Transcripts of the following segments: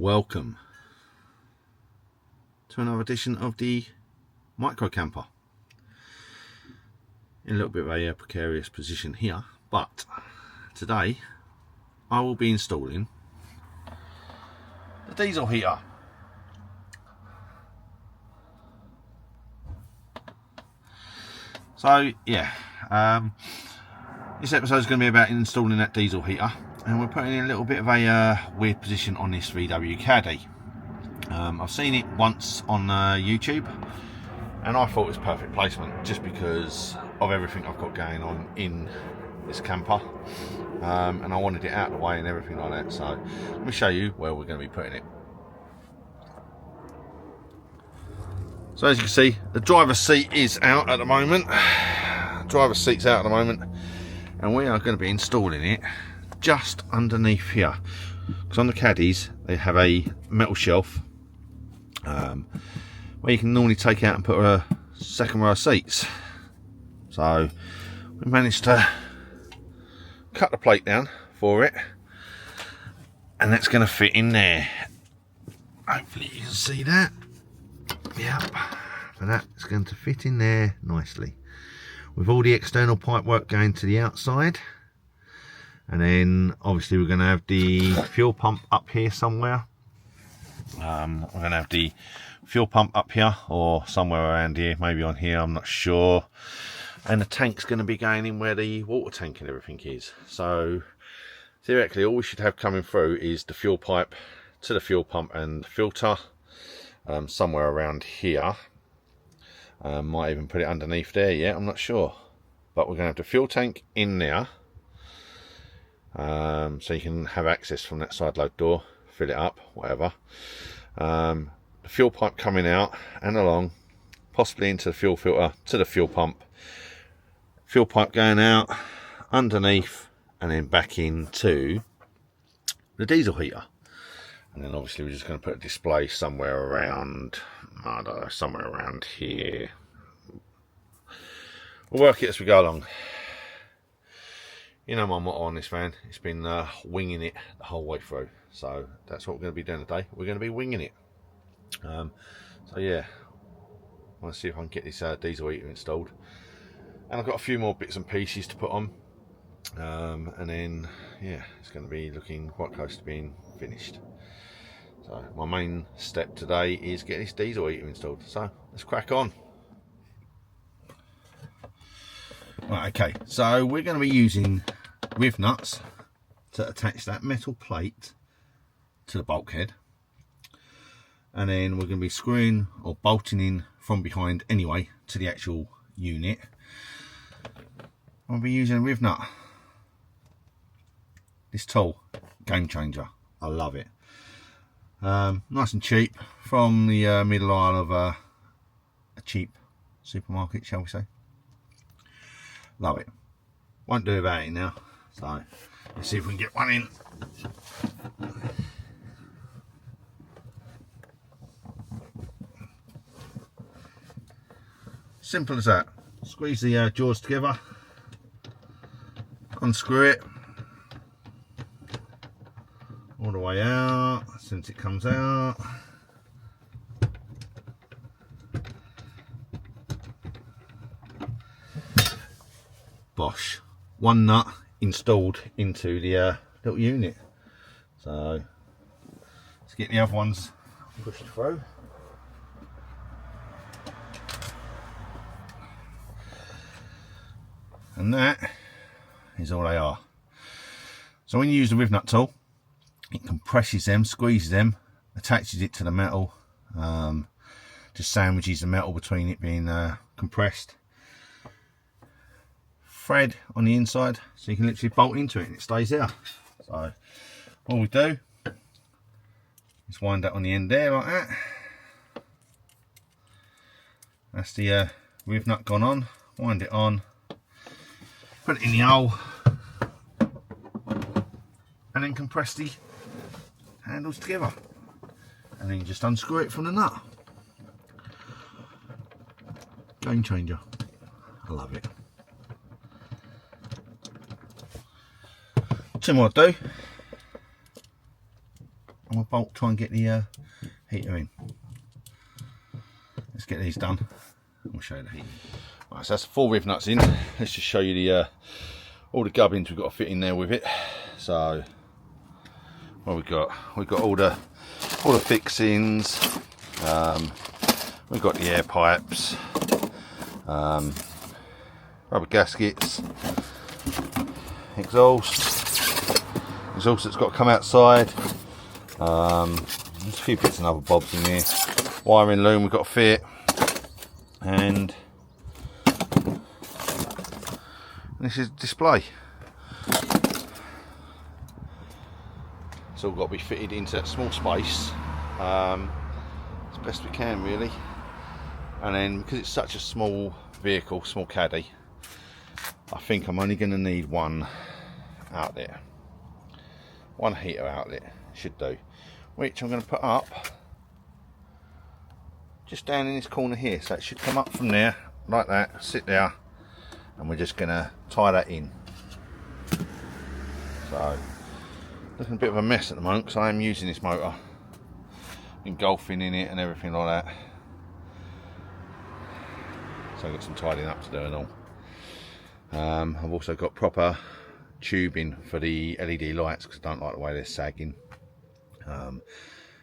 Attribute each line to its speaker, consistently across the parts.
Speaker 1: Welcome to another edition of the micro camper. In a little bit of a precarious position here, but today I will be installing the diesel heater. So yeah, this episode is going to be about installing that diesel heater, and we're putting in a little bit of a weird position on this VW Caddy. I've seen it once on YouTube, and I thought it was perfect placement just because of everything I've got going on in this camper, and I wanted it out of the way and everything like that. So let me show you where we're going to be putting it. So as you can see, the driver's seat is out at the moment. Driver's seat's out at the moment, and we are going to be installing it just underneath here, because on the Caddies they have a metal shelf where you can normally take out and put a second row of seats. So we managed to cut the plate down for it, and that's going to fit in there. Hopefully you can see that. Yep, so that's going to fit in there nicely with all the external pipe work going to the outside. And then obviously we're going to have the fuel pump up here somewhere. We're going to have the fuel pump up here or somewhere around here, maybe on here, I'm not sure. And the tank's going to be going in where the water tank and everything is. So theoretically all we should have coming through is the fuel pipe to the fuel pump and filter, somewhere around here. Might even put it underneath there yet, I'm not sure. But we're going to have the fuel tank in there. So you can have access from that side load door, fill it up, whatever. The fuel pipe coming out and along, possibly into the fuel filter, to the fuel pump. Fuel pipe going out, underneath, and then back into the diesel heater. And then obviously we're just going to put a display somewhere around, I don't know, somewhere around here. We'll work it as we go along. You know my motto on this, man. It's been winging it the whole way through. So that's what we're going to be doing today. We're going to be winging it. So yeah, I want to see if I can get this diesel heater installed. And I've got a few more bits and pieces to put on. And then, yeah, it's going to be looking quite close to being finished. So my main step today is getting this diesel heater installed. So let's crack on. Right, okay, so we're going to be using riv nuts to attach that metal plate to the bulkhead, and then we're going to be screwing or bolting in from behind anyway to the actual unit. I'll be using a riv nut. This tool, game changer. I love it. Nice and cheap from the middle aisle of a cheap supermarket, shall we say. Love it. Won't do without it now. So let's see if we can get one in. Simple as that. Squeeze the jaws together, unscrew it all the way out since it comes out. Bosh, one nut installed into the little unit. So let's get the other ones pushed through. And that is all they are. So when you use the riv nut tool, it compresses them, squeezes them, attaches it to the metal, just sandwiches the metal between it being compressed. Thread on the inside, so you can literally bolt into it and it stays there. So all we do is wind that on the end there like that. That's the riv nut gone on. Wind it on, put it in the hole, and then compress the handles together, and then you just unscrew it from the nut. Game changer. I love it. Two more to do. and we'll try and get the heater in. Let's get these done. We'll show you the heater. Right, so that's 4 riv nuts in. Let's just show you the all the gubbins we've got to fit in there with it. So what we've got all the fixings. We've got the air pipes, rubber gaskets, exhaust that's got to come outside. There's a few bits and other bobs in here. Wiring loom we've got to fit, and this is display. It's all got to be fitted into that small space as best we can, really. And then because it's such a small vehicle, small caddy, I think I'm only going to need one outlet, one heater outlet should do, which I'm going to put up just down in this corner here. So it should come up from there like that, sit there, and we're just going to tie that in. So looking a bit of a mess at the moment because I am using this motor, engulfing in it and everything like that. So I've got some tidying up to do and all. I've also got proper tubing for the LED lights because I don't like the way they're sagging.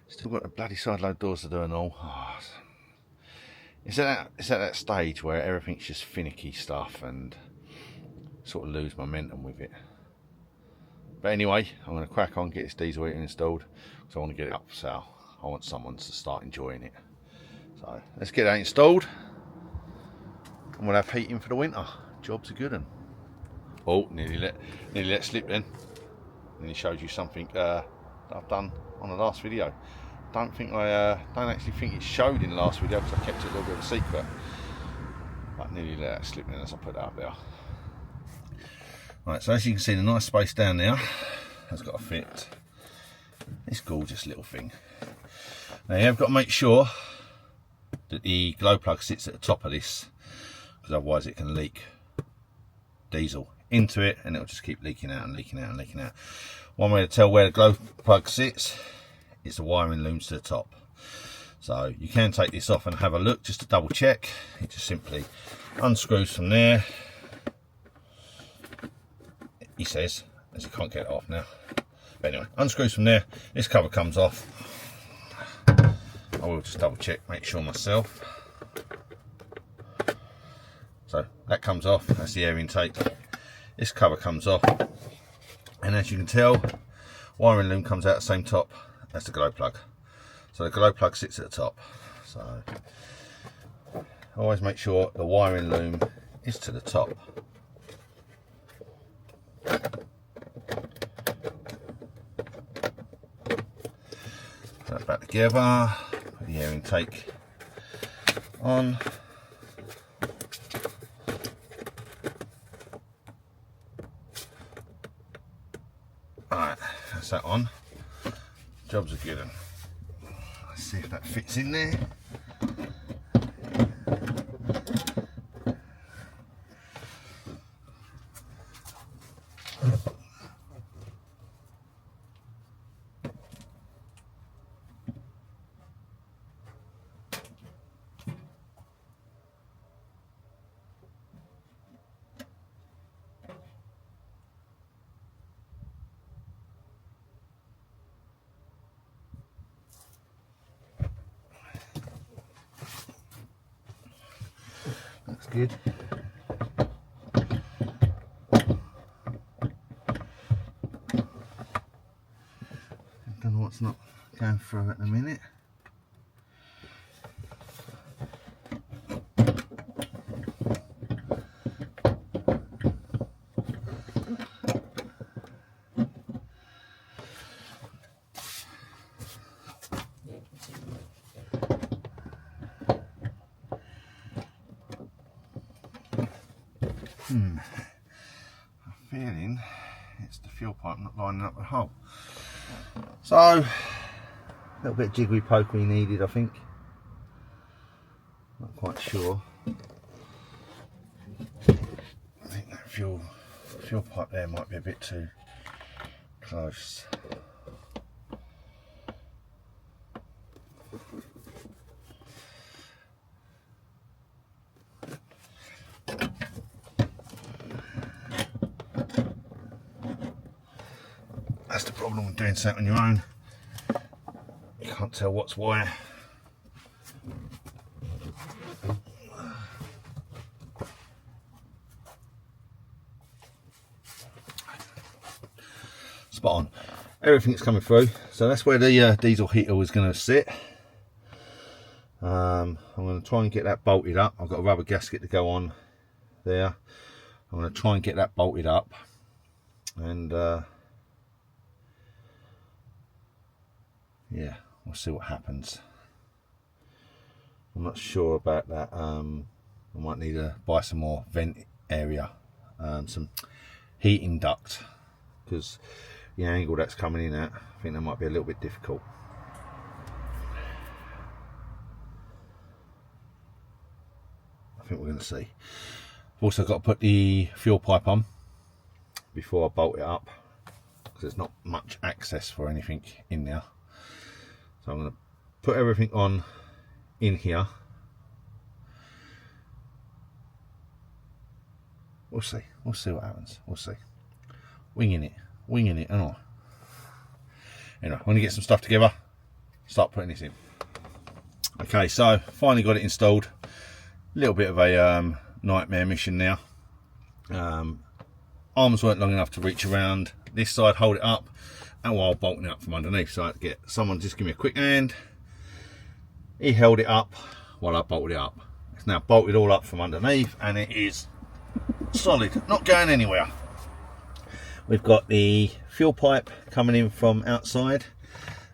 Speaker 1: Still got the bloody side load doors to do and all. Oh, it's at that stage where everything's just finicky stuff and sort of lose momentum with it. But anyway, I'm going to crack on, get this diesel heater installed because I want to get it up for sale. I want someone to start enjoying it. So let's get that installed and we'll have heating for the winter. Job's a good one. Oh, nearly let slip then. And he showed you something that I've done on the last video. Don't actually think it showed in the last video because I kept it a little bit of a secret. But nearly let that slip then as I put that up there. Right, so as you can see, the nice space down there has got to fit this gorgeous little thing. Now you have got to make sure that the glow plug sits at the top of this, because otherwise it can leak diesel into it and it'll just keep leaking out and leaking out and leaking out. One way to tell where the glow plug sits is the wiring looms to the top. So you can take this off and have a look just to double check. It just simply unscrews from there, he says, as you can't get it off now. But anyway, unscrews from there, this cover comes off. I will just double check, make sure myself. So that comes off, that's the air intake. This cover comes off, and as you can tell, wiring loom comes out the same top as the glow plug. So the glow plug sits at the top. So always make sure the wiring loom is to the top. Put that back together, put the air intake on. Alright, that's that on. Job's a good one. Let's see if that fits in there. That's good. I don't know what's not going through at the minute. I'm feeling it's the fuel pipe not lining up the hole. So, a little bit of jiggery pokery needed, I think. Not quite sure. I think that fuel pipe there might be a bit too close. That's the problem with doing something on your own. You can't tell what's where. Spot on. Everything's coming through. So that's where the diesel heater was going to sit. I'm going to try and get that bolted up. I've got a rubber gasket to go on there. I'm going to try and get that bolted up. And yeah, we'll see what happens. I'm not sure about that. I might need to buy some more vent area, some heating duct, because the angle that's coming in at, I think that might be a little bit difficult. I think we're going to see. I've also got to put the fuel pipe on before I bolt it up, because there's not much access for anything in there. So I'm going to put everything on in here. We'll see what happens. We'll see. Winging it, and all. Anyway, when you get some stuff together, start putting this in. Okay, so finally got it installed. A little bit of a nightmare mission now. Arms weren't long enough to reach around this side, hold it up, and while bolting it up from underneath, so I had to get someone just give me a quick hand. He held it up while I bolted it up. It's now bolted all up from underneath, and it is solid, not going anywhere. We've got the fuel pipe coming in from outside.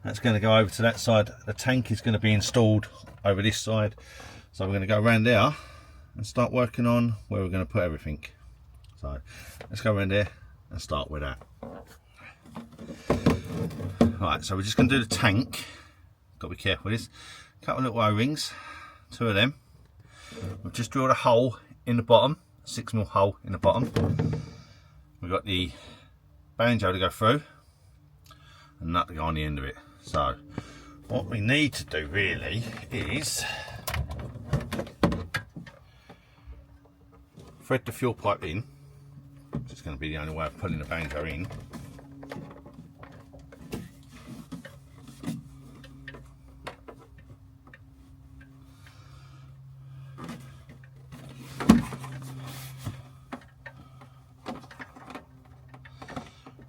Speaker 1: That's going to go over to that side. The tank is going to be installed over this side. So we're going to go around there and start working on where we're going to put everything. So let's go around there and start with that. Right, so we're just going to do the tank. Got to be careful with this. A couple of little O-rings, 2 of them. We've just drilled a hole in the bottom, 6mm hole in the bottom. We've got the banjo to go through and nut to go on the end of it. So what we need to do really is thread the fuel pipe in. It's going to be the only way of putting the banjo in.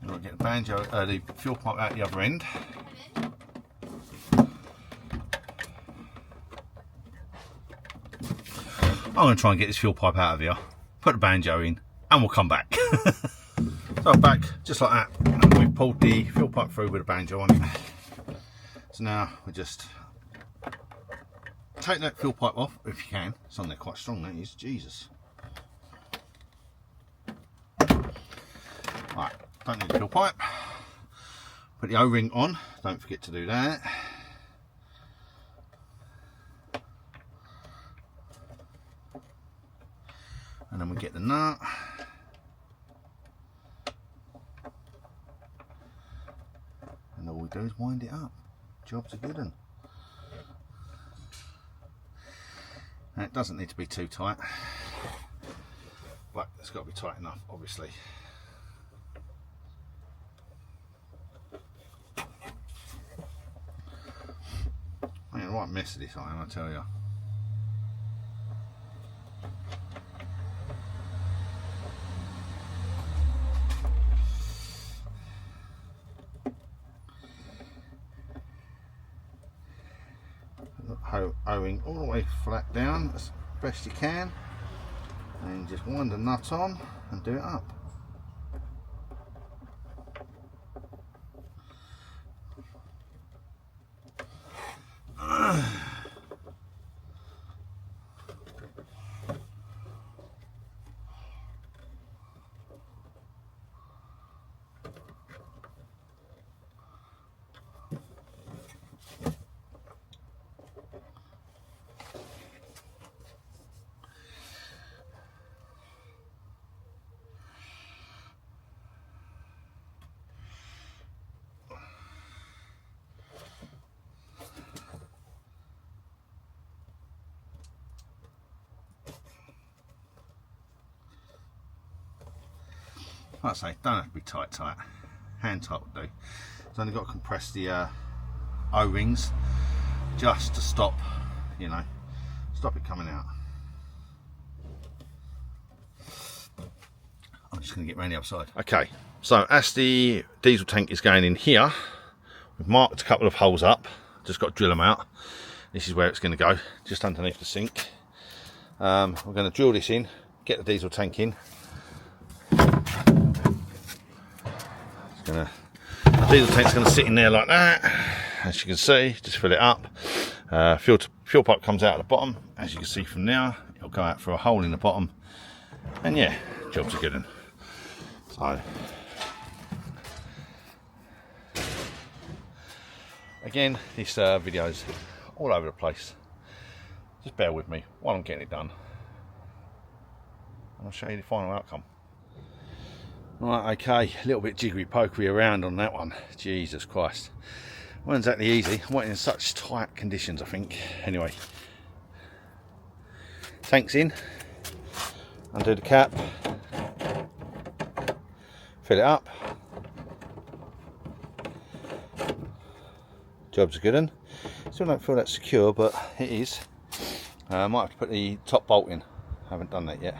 Speaker 1: And we'll get the fuel pipe out the other end. I'm going to try and get this fuel pipe out of here, put the banjo in, and we'll come back. So back, just like that, and we've pulled the fuel pipe through with the banjo on it. So now we just take that fuel pipe off, if you can. It's on there quite strong, that is, Jesus. Right, don't need the fuel pipe. Put the O-ring on, don't forget to do that. And then we get the nut. And all we do is wind it up. Job's a good one. And it doesn't need to be too tight, but it's got to be tight enough, obviously. I mean, a right mess of this iron, I tell you. O-ring all the way flat down as best you can, and just wind the nut on and do it up. Like I say, don't have to be tight. hand tight will do. It's only got to compress the O-rings just to stop, you know, stop it coming out. I'm just going to get round the other side. Okay, so as the diesel tank is going in here, we've marked a couple of holes up, just got to drill them out. This is where it's going to go, just underneath the sink. We're going to drill this in, get the diesel tank in. The diesel tank's going to sit in there like that, as you can see. Just fill it up. Fuel pipe comes out at the bottom, as you can see from there. It'll go out through a hole in the bottom, and yeah, job's a good one. So again, this video's all over the place. Just bear with me while I'm getting it done, and I'll show you the final outcome. Right, okay, a little bit jiggery pokery around on that one. Jesus Christ, wasn't exactly easy. I wasn't in such tight conditions, I think. Anyway, tank's in, undo the cap, fill it up. Job's a good one. Still don't feel that secure, but it is. I might have to put the top bolt in. I haven't done that yet,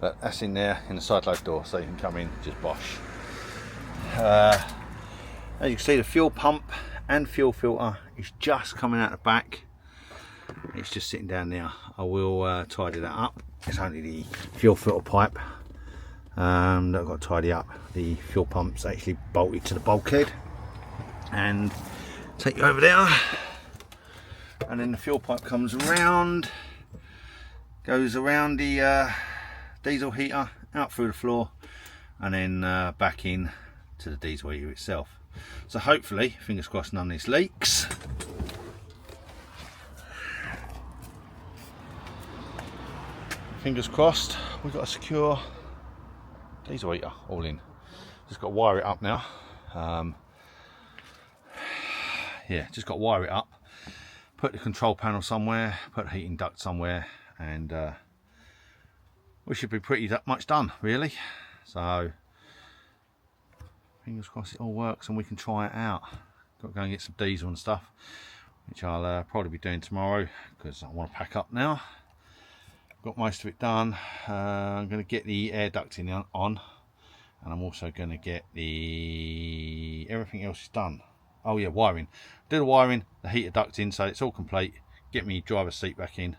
Speaker 1: but that's in there in the side load door, so you can come in just bosh. As you can see, the fuel pump and fuel filter is just coming out the back. It's just sitting down there. I will tidy that up. It's only the fuel filter pipe that I've got to tidy up. The fuel pump's actually bolted to the bulkhead, and take you over there, and then the fuel pipe comes around, goes around the diesel heater, out through the floor, and then back in to the diesel heater itself. So hopefully, fingers crossed, none of this leaks. Fingers crossed, we've got a secure diesel heater all in. Just got to wire it up now. Yeah, just got to wire it up, put the control panel somewhere, put the heating duct somewhere, and we should be pretty much done, really. So fingers crossed it all works and we can try it out. Got to go and get some diesel and stuff, which I'll probably be doing tomorrow, because I want to pack up now. Got most of it done. I'm going to get the air ducting on, and I'm also going to get everything else is done. Oh yeah, wiring. Do the wiring, the heater duct in, so it's all complete. Get me driver's seat back in,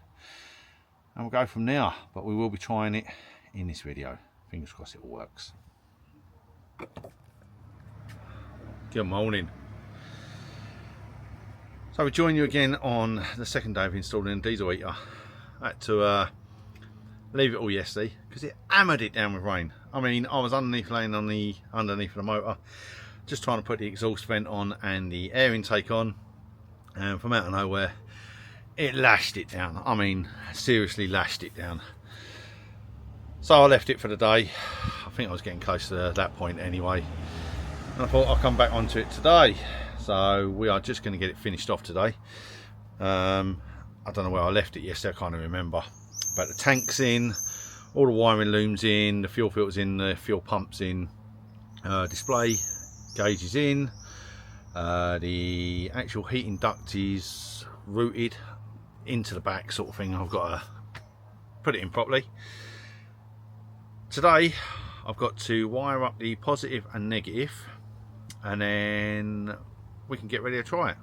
Speaker 1: and we'll go from there. But we will be trying it in this video. Fingers crossed it all works. Good morning. So we join you again on the second day of installing a diesel heater. I had to leave it all yesterday because it hammered it down with rain. I mean, I was laying on the underneath of the motor, just trying to put the exhaust vent on and the air intake on, and from out of nowhere it lashed it down. I mean, seriously lashed it down. So I left it for the day. I think I was getting close to that point anyway, and I thought I'll come back onto it today. So we are just going to get it finished off today. I don't know where I left it yesterday, I can't even remember, but the tank's in, all the wiring looms in, the fuel filter's in, the fuel pump's in, display gauge is in, the actual heating duct is routed into the back, sort of thing. I've got to put it in properly. Today I've got to wire up the positive and negative, and then we can get ready to try it.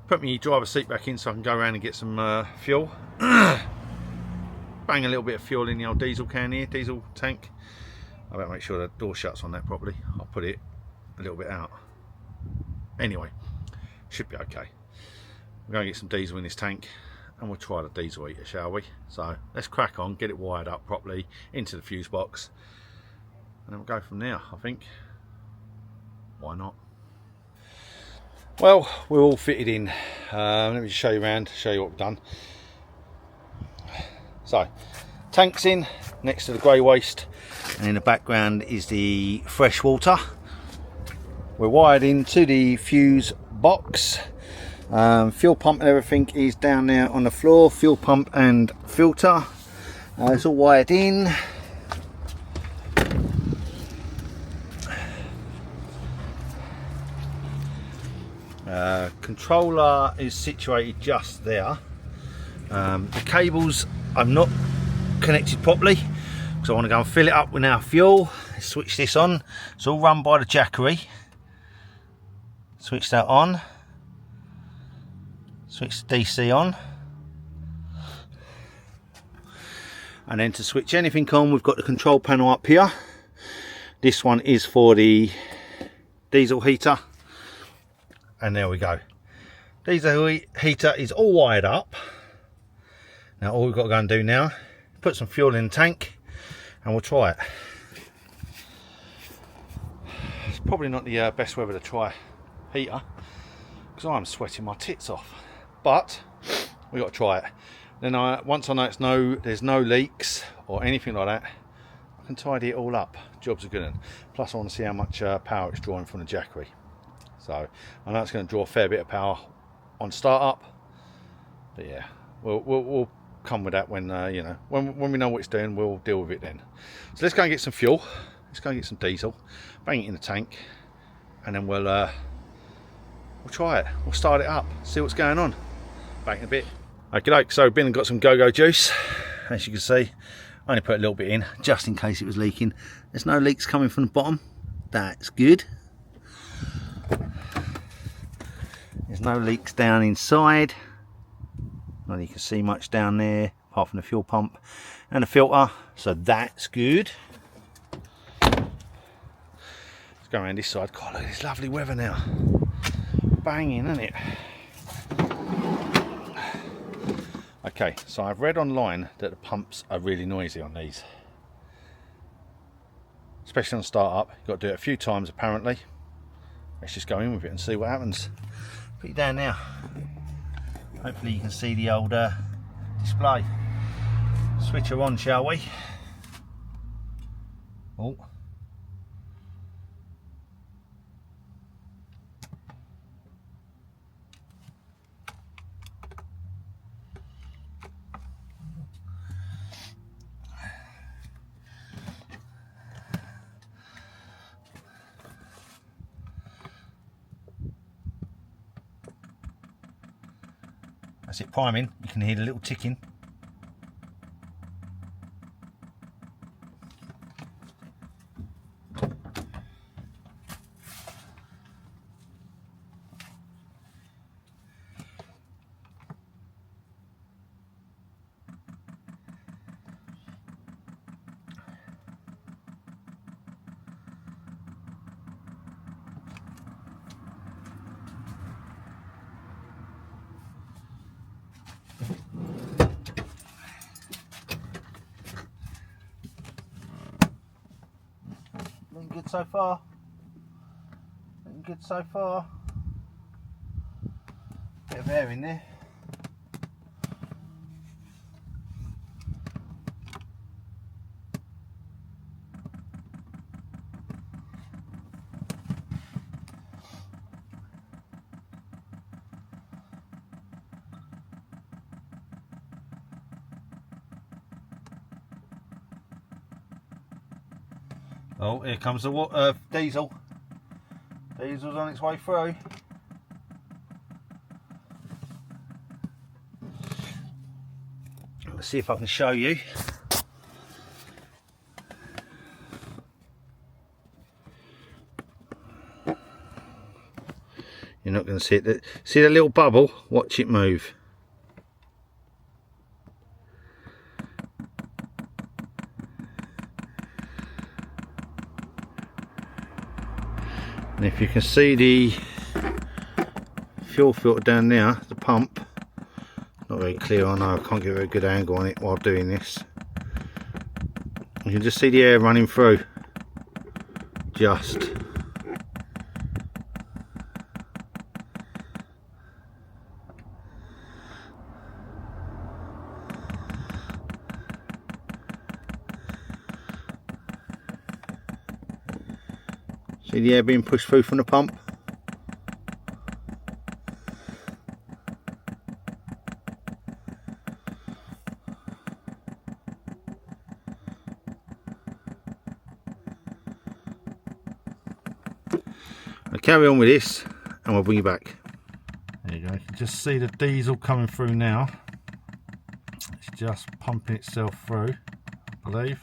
Speaker 1: Put my driver's seat back in so I can go around and get some fuel. Bang a little bit of fuel in the old diesel can here, diesel tank. I better make sure the door shuts on that properly. I'll put it a little bit out. Anyway, should be okay. We're going to get some diesel in this tank, and we'll try the diesel heater, shall we? So let's crack on, get it wired up properly into the fuse box, and then we'll go from there, I think. Why not? Well, we're all fitted in. Let me just show you around, show you what we've done. So, tank's in next to the grey waste, and in the background is the fresh water. We're wired into the fuse box. Fuel pump and everything is down there on the floor. Fuel pump and filter. It's all wired in. Controller is situated just there. The cables I've not connected properly because I want to go and fill it up with our fuel. Switch this on. It's all run by the Jackery. Switch that on. Switch the DC on. And then to switch anything on, we've got the control panel up here. This one is for the diesel heater. And there we go. Diesel heater is all wired up. Now all we've got to go and do now, put some fuel in the tank and we'll try it. It's probably not the best weather to try heater because I'm sweating my tits off. But we've got to try it. Then once I know there's no leaks or anything like that, I can tidy it all up. Job's a good one. Plus I want to see how much power it's drawing from the Jackery. So I know it's going to draw a fair bit of power on startup, but yeah, we'll come with that when you know, when we know what it's doing. We'll deal with it then. So let's go and get some fuel. Let's go and get some diesel, bang it in the tank, and then we'll try it. We'll start it up, see what's going on. Back in a bit. Okay, so been and got some go-go juice. As you can see, I only put a little bit in just in case it was leaking. There's no leaks coming from the bottom. That's good. There's no leaks down inside. Not that you can see much down there apart from the fuel pump and the filter, so that's good. Let's go around this side. God, look at this lovely weather now. Banging, isn't it? Okay, so I've read online that the pumps are really noisy on these, especially on startup. You've got to do it a few times apparently. Let's just go in with it and see what happens. Put it down now. Hopefully you can see the old display. Switch her on, shall we? Oh. That's it priming. You can hear the little ticking. Looking good so far. Looking good so far. Bit of air in there. Oh, here comes the diesel. Diesel's on its way through. Let's see if I can show you. You're not going to see it. See that little bubble? Watch it move. And if you can see the fuel filter down there, the pump, not very clear, I know I can't get a very good angle on it while doing this. You can just see the air running through. Just. See the air being pushed through from the pump? I'll carry on with this and we'll bring you back. There you go, you can just see the diesel coming through now. It's just pumping itself through, I believe.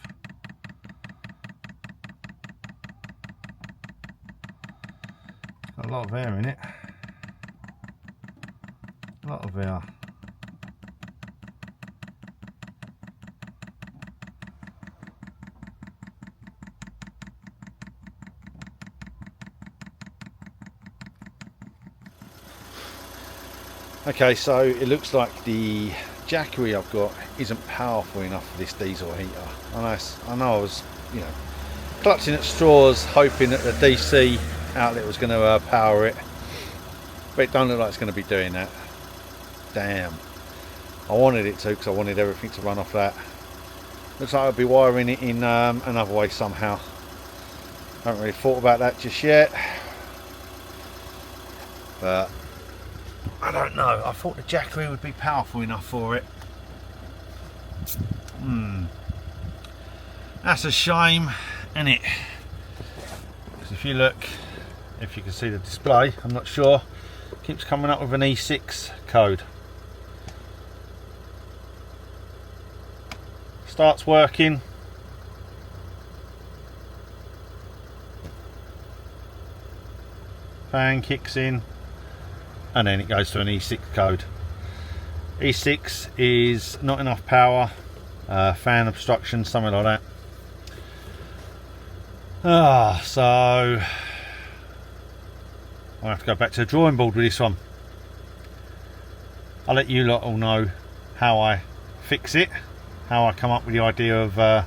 Speaker 1: Got a lot of air in it. A lot of air. Okay, so it looks like the Jackery I've got isn't powerful enough for this diesel heater. I know I was, clutching at straws, hoping that the DC outlet was going to power it, but it don't look like it's going to be doing that. Damn. I wanted it to, because I wanted everything to run off that. Looks like I'll be wiring it in another way somehow. Haven't really thought about that just yet, but I don't know. I thought the Jackery would be powerful enough for it. That's a shame, isn't it? Because if you look, if you can see the display, I'm not sure, it keeps coming up with an E6 code. Starts working. Fan kicks in, and then it goes to an E6 code. E6 is not enough power, fan obstruction, something like that. So I'll have to go back to the drawing board with this one. I'll let you lot all know how I fix it, how I come up with the idea of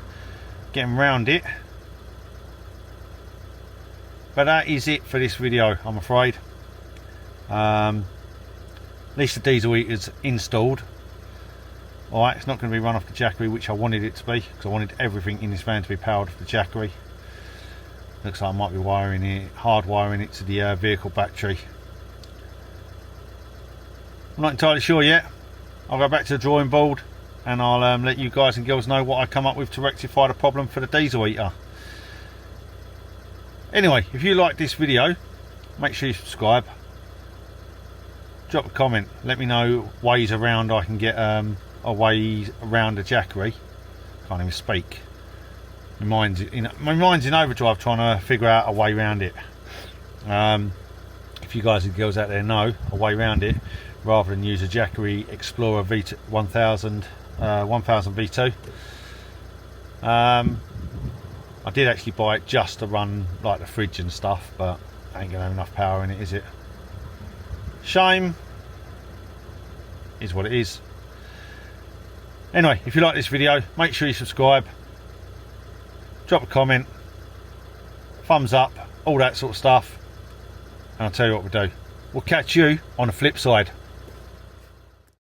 Speaker 1: getting around it. But that is it for this video, I'm afraid. At least the diesel heater's installed. Alright, it's not going to be run off the Jackery, which I wanted it to be, because I wanted everything in this van to be powered off the Jackery. Looks like I might be wiring it, hard wiring it to the vehicle battery. I'm not entirely sure yet. I'll go back to the drawing board and I'll let you guys and girls know what I come up with to rectify the problem for the diesel heater. Anyway, if you like this video, make sure you subscribe. Drop a comment, let me know ways around I can get a way around the Jackery. Can't even speak. My mind's in overdrive trying to figure out a way around it. If you guys and girls out there know a way around it, rather than use a Jackery Explorer V1000 V2. I did actually buy it just to run like the fridge and stuff, but ain't gonna have enough power in it, is it? Shame. Is what it is. Anyway, if you like this video, make sure you subscribe, drop a comment, thumbs up, all that sort of stuff, and I'll tell you what we'll do. We'll catch you on the flip side.